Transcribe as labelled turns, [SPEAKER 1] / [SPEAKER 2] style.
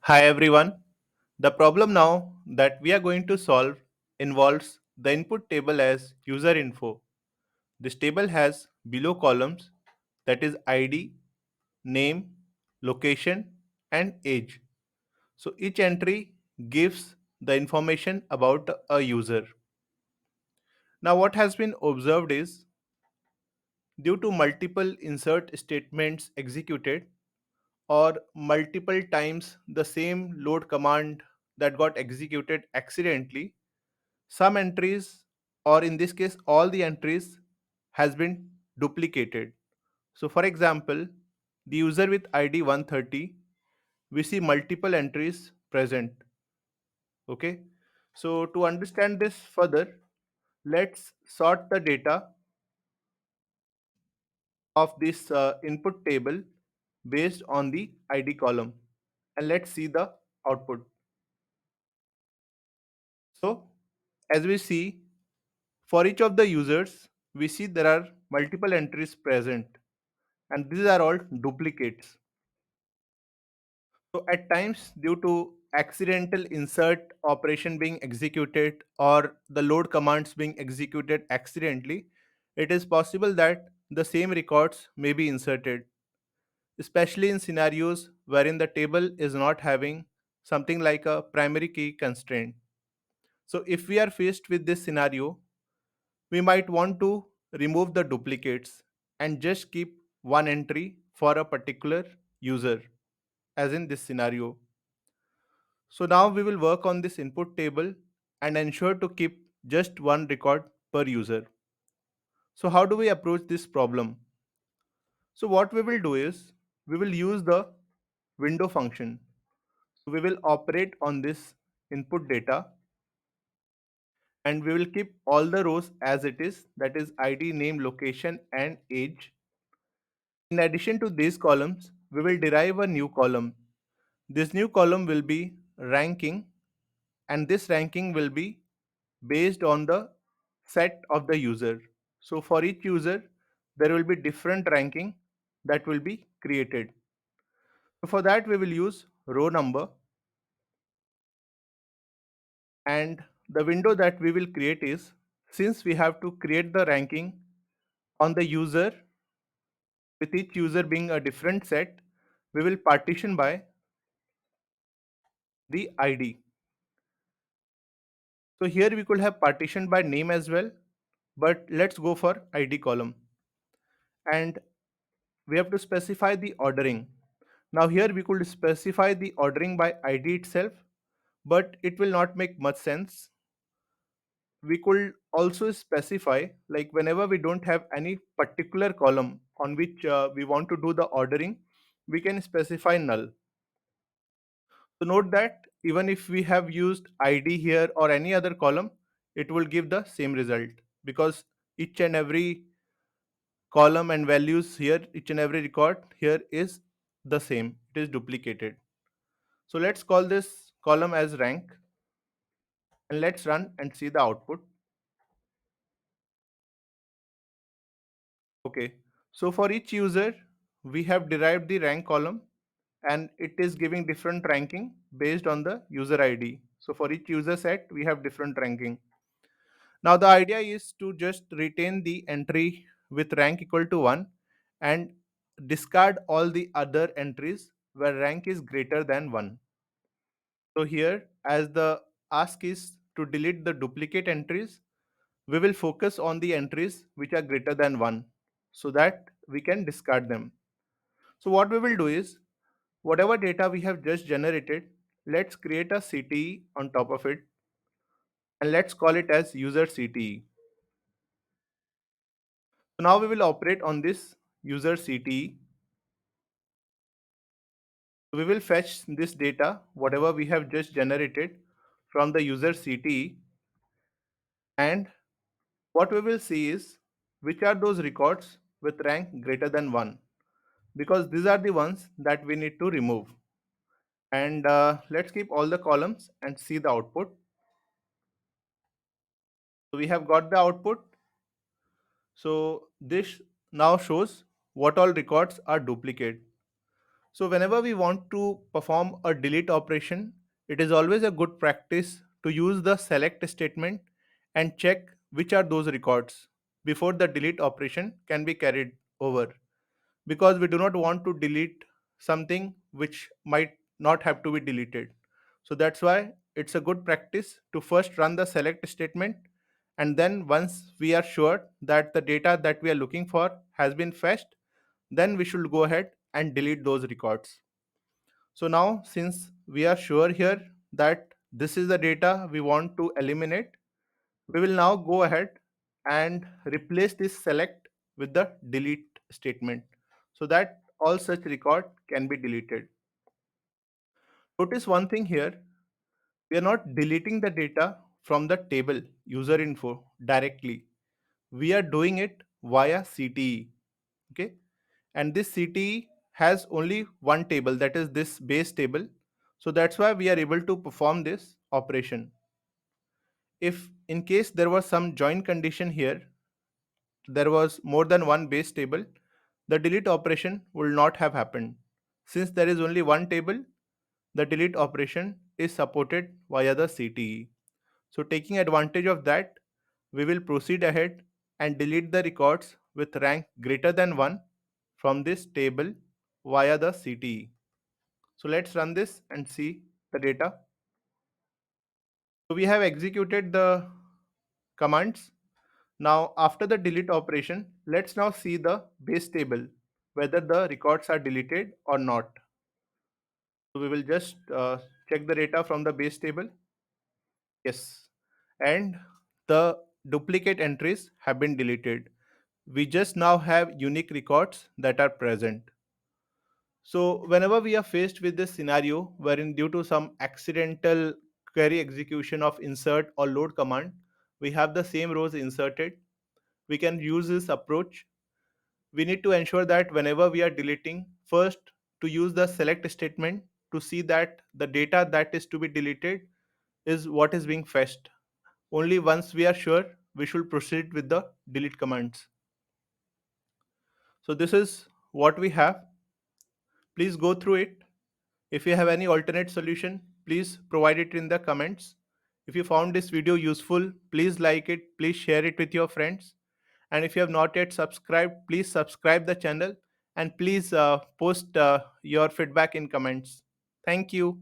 [SPEAKER 1] Hi everyone. The problem now that we are going to solve involves the input table as user info. This table has below columns, that is ID, name, location and age. So each entry gives the information about a user. Now what has been observed is due to multiple insert statements executed or multiple times the same load command that got executed accidentally, some entries, or in this case all the entries, has been duplicated. So for example, the user with ID 130, we see multiple entries present. Okay, so to understand this further, let's sort the data of this input table based on the ID column, and let's see the output. So as we see, for each of the users, we see there are multiple entries present, and these are all duplicates. So at times, due to accidental insert operation being executed or the load commands being executed accidentally, it is possible that the same records may be inserted, especially in scenarios wherein the table is not having something like a primary key constraint. So if we are faced with this scenario, we might want to remove the duplicates and just keep one entry for a particular user, as in this scenario. So now we will work on this input table and ensure to keep just one record per user. So how do we approach this problem? So what we will do is we will use the window function. We will operate on this input data and we will keep all the rows as it is, that is ID, name, location and age. In addition to these columns, we will derive a new column. This new column will be ranking, and this ranking will be based on the set of the user. So for each user, there will be different ranking that will be created. So for that, we will use row number, and the window that we will create is, since we have to create the ranking on the user with each user being a different set, we will partition by the ID. So here we could have partitioned by name as well, but let's go for ID column. And we have to specify the ordering. Now here we could specify the ordering by ID itself, but it will not make much sense. We could also specify, like whenever we don't have any particular column on which we want to do the ordering, we can specify null. So note that even if we have used ID here or any other column, it will give the same result because each and every column and values here, each and every record here is the same. It is duplicated. So let's call this column as rank and let's run and see the output. Okay. So for each user, we have derived the rank column and it is giving different ranking based on the user ID. So for each user set, we have different ranking. Now the idea is to just retain the entry with rank equal to 1 and discard all the other entries where rank is greater than 1. So here, as the ask is to delete the duplicate entries, we will focus on the entries which are greater than 1 so that we can discard them. So what we will do is, whatever data we have just generated, let's create a CTE on top of it and let's call it as user CTE. So now we will operate on this user CTE. We will fetch this data, whatever we have just generated from the user CTE, and what we will see is which are those records with rank greater than 1, because these are the ones that we need to remove. And let's keep all the columns and see the output. So we have got the output. So this now shows what all records are duplicate. So whenever we want to perform a delete operation, it is always a good practice to use the select statement and check which are those records before the delete operation can be carried over, because we do not want to delete something which might not have to be deleted. So that's why it's a good practice to first run the select statement, and then once we are sure that the data that we are looking for has been fetched, then we should go ahead and delete those records. So now, since we are sure here that this is the data we want to eliminate, we will now go ahead and replace this select with the delete statement so that all such record can be deleted. Notice one thing here, we are not deleting the data from the table user info directly. We are doing it via CTE. Okay, and this CTE has only one table, that is this base table. So that's why we are able to perform this operation. If in case there was some join condition here, there was more than one base table, the delete operation will not have happened. Since there is only one table, the delete operation is supported via the CTE. So taking advantage of that, we will proceed ahead and delete the records with rank greater than 1 from this table via the CTE. So let's run this and see the data. So we have executed the commands. Now after the delete operation, let's now see the base table, whether the records are deleted or not. So we will just check the data from the base table. Yes. And the duplicate entries have been deleted. We just now have unique records that are present. So whenever we are faced with this scenario wherein due to some accidental query execution of insert or load command, we have the same rows inserted, we can use this approach. We need to ensure that whenever we are deleting, first to use the select statement to see that the data that is to be deleted is what is being fetched. Only once we are sure, we should proceed with the delete commands. So this is what we have. Please go through it. If you have any alternate solution, please provide it in the comments. If you found this video useful, please like it, please share it with your friends. And if you have not yet subscribed, please subscribe the channel and please post your feedback in comments. Thank you.